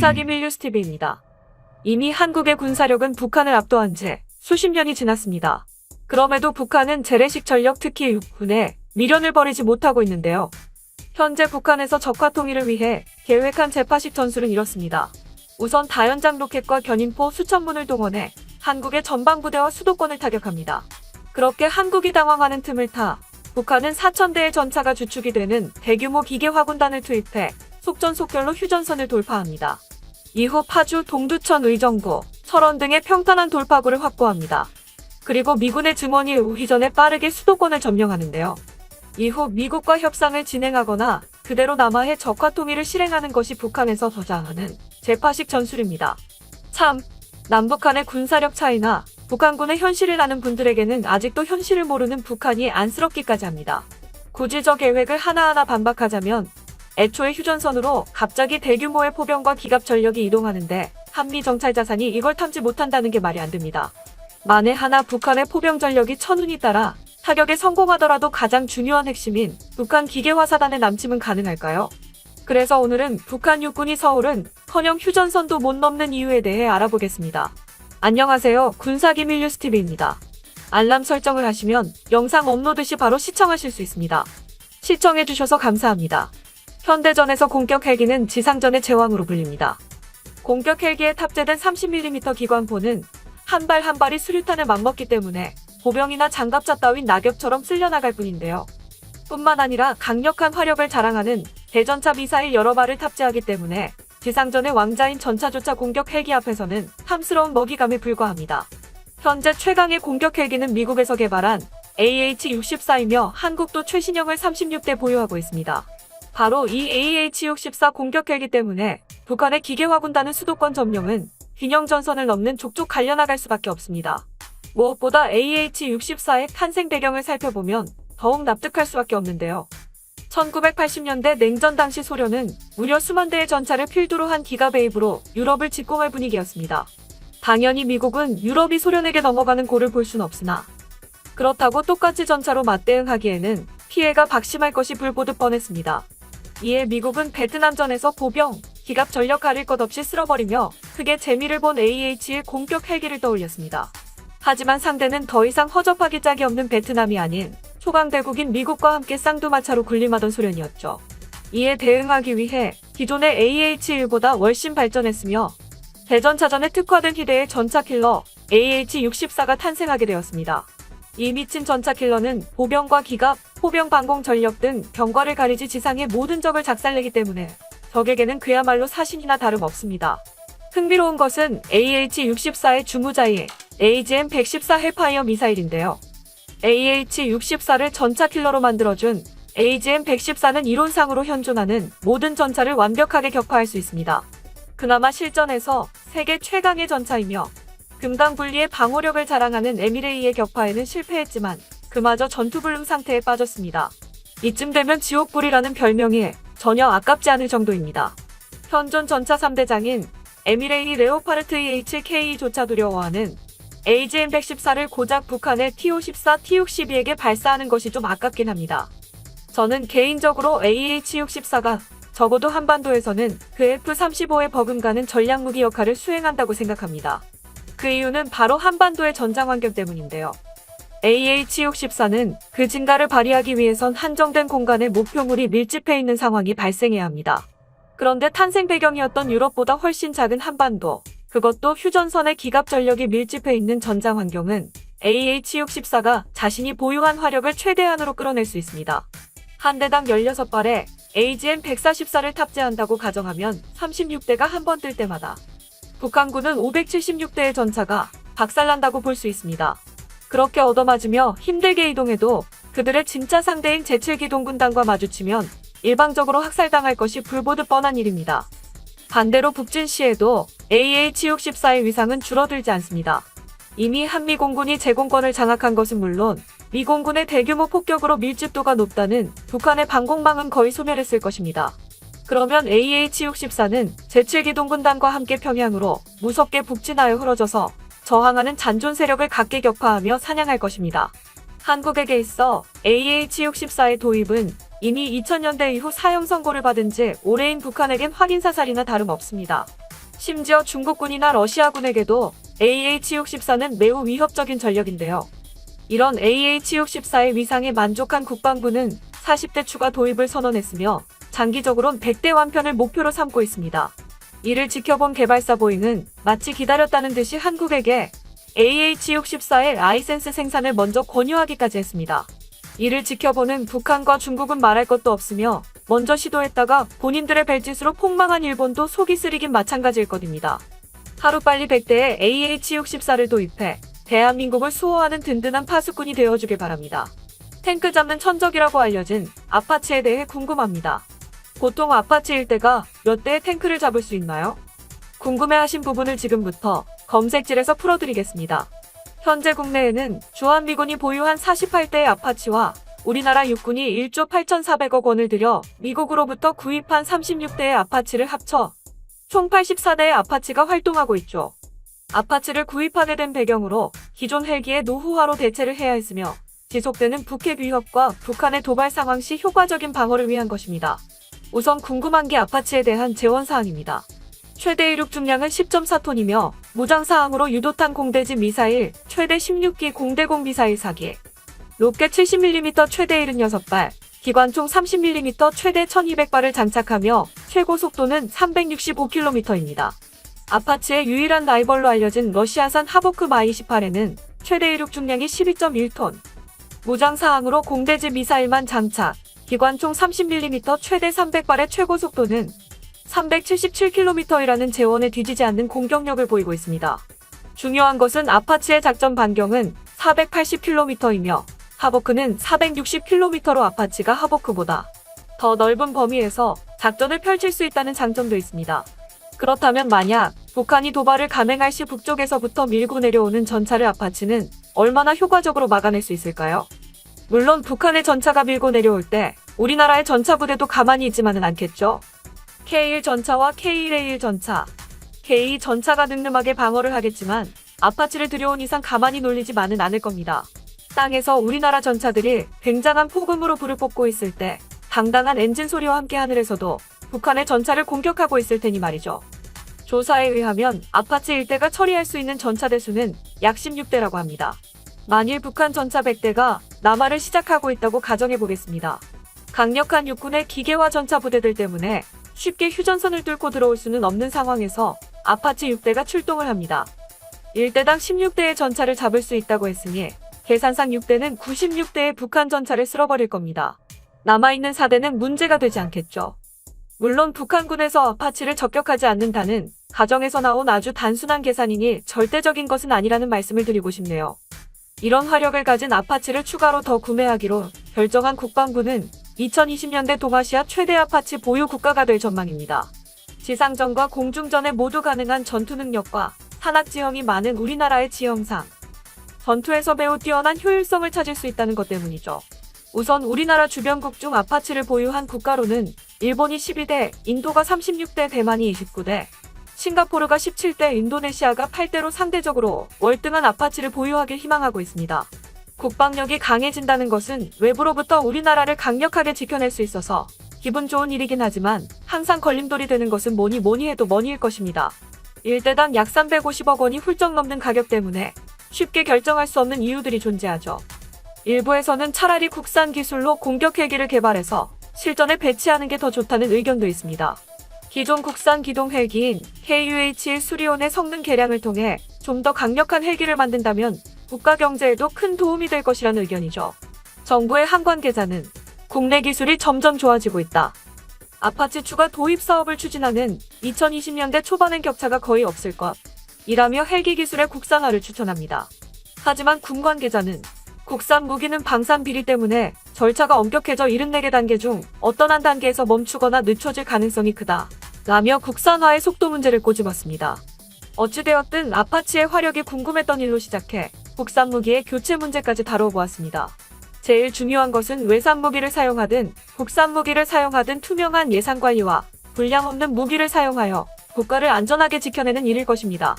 군사기 밀뉴스TV입니다. 이미 한국의 군사력은 북한을 압도한 지 수십 년이 지났습니다. 그럼에도 북한은 재래식 전력, 특히 육군에 미련을 버리지 못하고 있는데요. 현재 북한에서 적화 통일을 위해 계획한 재파식 전술은 이렇습니다. 우선 다연장 로켓과 견인포 수천 문을 동원해 한국의 전방부대와 수도권을 타격합니다. 그렇게 한국이 당황하는 틈을 타 북한은 4,000대의 전차가 주축이 되는 대규모 기계 화군단을 투입해 속전속결로 휴전선을 돌파합니다. 이후 파주, 동두천, 의정부, 철원 등의 평탄한 돌파구를 확보합니다. 그리고 미군의 증원이 오기 전에 빠르게 수도권을 점령하는데요. 이후 미국과 협상을 진행하거나 그대로 남하해 적화 통일을 실행하는 것이 북한에서 저장하는 재파식 전술입니다. 참, 남북한의 군사력 차이나 북한군의 현실을 아는 분들에게는 아직도 현실을 모르는 북한이 안쓰럽기까지 합니다. 굳이 저 계획을 하나하나 반박하자면 애초에 휴전선으로 갑자기 대규모의 포병과 기갑 전력이 이동하는데 한미 정찰 자산이 이걸 탐지 못한다는 게 말이 안 됩니다. 만에 하나 북한의 포병 전력이 천운이 따라 타격에 성공하더라도 가장 중요한 핵심인 북한 기계화사단의 남침은 가능할까요? 그래서 오늘은 북한 육군이 서울은 커녕 휴전선도 못 넘는 이유에 대해 알아보겠습니다. 안녕하세요. 군사기 밀뉴스TV입니다. 알람 설정을 하시면 영상 업로드 시 바로 시청하실 수 있습니다. 시청해주셔서 감사합니다. 현대전에서 공격 헬기는 지상전의 제왕으로 불립니다. 공격 헬기에 탑재된 30mm 기관포는 한 발 한 발이 수류탄을 맞먹기 때문에 보병이나 장갑차 따윈 낙엽처럼 쓸려나갈 뿐인데요. 뿐만 아니라 강력한 화력을 자랑하는 대전차 미사일 여러 발을 탑재하기 때문에 지상전의 왕자인 전차조차 공격 헬기 앞에서는 탐스러운 먹이감에 불과합니다. 현재 최강의 공격 헬기는 미국에서 개발한 AH-64이며 한국도 최신형을 36대 보유하고 있습니다. 바로 이 AH-64 공격 헬기 때문에 북한의 기계화군단의 수도권 점령은 균형전선을 넘는 족족 갈려나갈 수밖에 없습니다. 무엇보다 AH-64의 탄생 배경을 살펴보면 더욱 납득할 수밖에 없는데요. 1980년대 냉전 당시 소련은 무려 수만 대의 전차를 필두로 한 기가베이브로 유럽을 직공할 분위기였습니다. 당연히 미국은 유럽이 소련에게 넘어가는 꼴을 볼 순 없으나 그렇다고 똑같이 전차로 맞대응하기에는 피해가 박심할 것이 불보듯 뻔했습니다. 이에 미국은 베트남전에서 보병, 기갑 전력 가릴 것 없이 쓸어버리며 크게 재미를 본 AH의 공격 헬기를 떠올렸습니다. 하지만 상대는 더 이상 허접하기 짝이 없는 베트남이 아닌 초강대국인 미국과 함께 쌍두마차로 군림하던 소련이었죠. 이에 대응하기 위해 기존의 AH-1보다 훨씬 발전했으며 대전차전에 특화된 희대의 전차킬러 AH-64가 탄생하게 되었습니다. 이 미친 전차킬러는 보병과 기갑, 포병 방공 전력 등 병과를 가리지 지상의 모든 적을 작살내기 때문에 적에게는 그야말로 사신이나 다름없습니다. 흥미로운 것은 AH-64의 주무자인 AGM-114 헬파이어 미사일인데요. AH-64를 전차킬러로 만들어준 AGM-114는 이론상으로 현존하는 모든 전차를 완벽하게 격파할 수 있습니다. 그나마 실전에서 세계 최강의 전차이며 금강분리의 방어력을 자랑하는 에미레이의 격파에는 실패했지만 그마저 전투불능 상태에 빠졌습니다. 이쯤 되면 지옥불이라는 별명이 전혀 아깝지 않을 정도입니다. 현존 전차 3대장인 에미레이, 레오파르트 EHK조차 두려워하는 AGM-114를 고작 북한의 T-54, T-62에게 발사하는 것이 좀 아깝긴 합니다. 저는 개인적으로 AH-64가 적어도 한반도에서는 그 F-35에 버금가는 전략무기 역할을 수행한다고 생각합니다. 그 이유는 바로 한반도의 전장 환경 때문인데요. AH-64는 그 진가를 발휘하기 위해선 한정된 공간에 목표물이 밀집해 있는 상황이 발생해야 합니다. 그런데 탄생 배경이었던 유럽보다 훨씬 작은 한반도, 그것도 휴전선의 기갑 전력이 밀집해 있는 전장 환경은 AH-64가 자신이 보유한 화력을 최대한으로 끌어낼 수 있습니다. 한 대당 16발에 AGM-144를 탑재한다고 가정하면 36대가 한 번 뜰 때마다 북한군은 576대의 전차가 박살난다고 볼 수 있습니다. 그렇게 얻어맞으며 힘들게 이동해도 그들의 진짜 상대인 제7기동군단과 마주치면 일방적으로 학살당할 것이 불보듯 뻔한 일입니다. 반대로 북진시에도 AH-64의 위상은 줄어들지 않습니다. 이미 한미 공군이 제공권을 장악한 것은 물론 미 공군의 대규모 폭격으로 밀집도가 높다는 북한의 방공망은 거의 소멸했을 것입니다. 그러면 AH-64는 제7기동군단과 함께 평양으로 무섭게 북진하여 흐러져서 저항하는 잔존 세력을 각계 격파하며 사냥할 것입니다. 한국에게 있어 AH-64의 도입은 이미 2000년대 이후 사형 선고를 받은 지 오래인 북한에겐 확인사살이나 다름없습니다. 심지어 중국군이나 러시아군에게도 AH-64는 매우 위협적인 전력인데요. 이런 AH-64의 위상에 만족한 국방부는 40대 추가 도입을 선언했으며 장기적으론 100대 완편을 목표로 삼고 있습니다. 이를 지켜본 개발사 보잉은 마치 기다렸다는 듯이 한국에게 AH-64의 라이센스 생산을 먼저 권유하기까지 했습니다. 이를 지켜보는 북한과 중국은 말할 것도 없으며 먼저 시도했다가 본인들의 벨짓으로 폭망한 일본도 속이 쓰리긴 마찬가지일 것입니다. 하루빨리 100대의 AH-64를 도입해 대한민국을 수호하는 든든한 파수꾼이 되어주길 바랍니다. 탱크 잡는 천적이라고 알려진 아파치에 대해 궁금합니다. 보통 아파치 1대가 몇 대의 탱크를 잡을 수 있나요? 궁금해하신 부분을 지금부터 검색질에서 풀어드리겠습니다. 현재 국내에는 주한미군이 보유한 48대의 아파치와 우리나라 육군이 1조 8,400억 원을 들여 미국으로부터 구입한 36대의 아파치를 합쳐 총 84대의 아파치가 활동하고 있죠. 아파치를 구입하게 된 배경으로 기존 헬기의 노후화로 대체를 해야 했으며 지속되는 북핵 위협과 북한의 도발 상황 시 효과적인 방어를 위한 것입니다. 우선 궁금한 게 아파치에 대한 재원사항입니다. 최대 이륙 중량은 10.4톤이며 무장사항으로 유도탄 공대지 미사일 최대 16기 공대공 미사일 4기, 로켓 70mm 최대 76발, 기관총 30mm 최대 1200발을 장착하며 최고 속도는 365km입니다. 아파치의 유일한 라이벌로 알려진 러시아산 하보크 마28에는 최대 이륙 중량이 12.1톤, 무장사항으로 공대지 미사일만 장착, 기관총 30mm 최대 300발의 최고 속도는 377km이라는 재원에 뒤지지 않는 공격력을 보이고 있습니다. 중요한 것은 아파치의 작전 반경은 480km이며 하보크는 460km로 아파치가 하보크보다 더 넓은 범위에서 작전을 펼칠 수 있다는 장점도 있습니다. 그렇다면 만약 북한이 도발을 감행할 시 북쪽에서부터 밀고 내려오는 전차를 아파치는 얼마나 효과적으로 막아낼 수 있을까요? 물론 북한의 전차가 밀고 내려올 때 우리나라의 전차 부대도 가만히 있지만은 않겠죠. K1 전차와 K1A1 전차, K2 전차가 늠름하게 방어를 하겠지만 아파치를 들여온 이상 가만히 놀리지만은 않을 겁니다. 땅에서 우리나라 전차들이 굉장한 폭음으로 불을 뿜고 있을 때 당당한 엔진 소리와 함께 하늘에서도 북한의 전차를 공격하고 있을 테니 말이죠. 조사에 의하면 아파치 1대가 처리할 수 있는 전차 대수는 약 16대라고 합니다. 만일 북한 전차 100대가 남하를 시작하고 있다고 가정해보겠습니다. 강력한 육군의 기계화 전차 부대들 때문에 쉽게 휴전선을 뚫고 들어올 수는 없는 상황에서 아파치 6대가 출동을 합니다. 1대당 16대의 전차를 잡을 수 있다고 했으니 계산상 6대는 96대의 북한 전차를 쓸어버릴 겁니다. 남아있는 4대는 문제가 되지 않겠죠. 물론 북한군에서 아파치를 적격하지 않는다는 가정에서 나온 아주 단순한 계산이니 절대적인 것은 아니라는 말씀을 드리고 싶네요. 이런 화력을 가진 아파치를 추가로 더 구매하기로 결정한 국방부는 2020년대 동아시아 최대 아파치 보유 국가가 될 전망입니다. 지상전과 공중전에 모두 가능한 전투 능력과 산악 지형이 많은 우리나라의 지형상 전투에서 매우 뛰어난 효율성을 찾을 수 있다는 것 때문이죠. 우선 우리나라 주변국 중 아파치를 보유한 국가로는 일본이 12대, 인도가 36대, 대만이 29대, 싱가포르가 17대, 인도네시아가 8대로 상대적으로 월등한 아파치를 보유하길 희망하고 있습니다. 국방력이 강해진다는 것은 외부로부터 우리나라를 강력하게 지켜낼 수 있어서 기분 좋은 일이긴 하지만 항상 걸림돌이 되는 것은 뭐니 해도 머니일 것입니다. 1대당 약 350억 원이 훌쩍 넘는 가격 때문에 쉽게 결정할 수 없는 이유들이 존재하죠. 일부에서는 차라리 국산 기술로 공격 헬기를 개발해서 실전에 배치하는 게 더 좋다는 의견도 있습니다. 기존 국산 기동 헬기인 KUH-1 수리온의 성능 개량을 통해 좀 더 강력한 헬기를 만든다면 국가 경제에도 큰 도움이 될 것이라는 의견이죠. 정부의 한 관계자는 국내 기술이 점점 좋아지고 있다. 아파치 추가 도입 사업을 추진하는 2020년대 초반엔 격차가 거의 없을 것. 이라며 헬기 기술의 국산화를 추천합니다. 하지만 군 관계자는 국산 무기는 방산 비리 때문에 절차가 엄격해져 74개 단계 중 어떤 한 단계에서 멈추거나 늦춰질 가능성이 크다. 라며 국산화의 속도 문제를 꼬집었습니다. 어찌되었든 아파치의 화력이 궁금했던 일로 시작해 국산 무기의 교체 문제까지 다뤄보았습니다. 제일 중요한 것은 외산 무기를 사용하든 국산 무기를 사용하든 투명한 예산 관리와 불량 없는 무기를 사용하여 국가를 안전하게 지켜내는 일일 것입니다.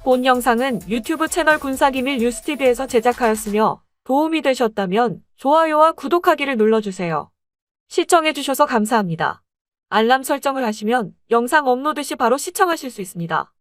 본 영상은 유튜브 채널 군사기밀 뉴스TV에서 제작하였으며 도움이 되셨다면 좋아요와 구독하기를 눌러주세요. 시청해주셔서 감사합니다. 알람 설정을 하시면 영상 업로드 시 바로 시청하실 수 있습니다.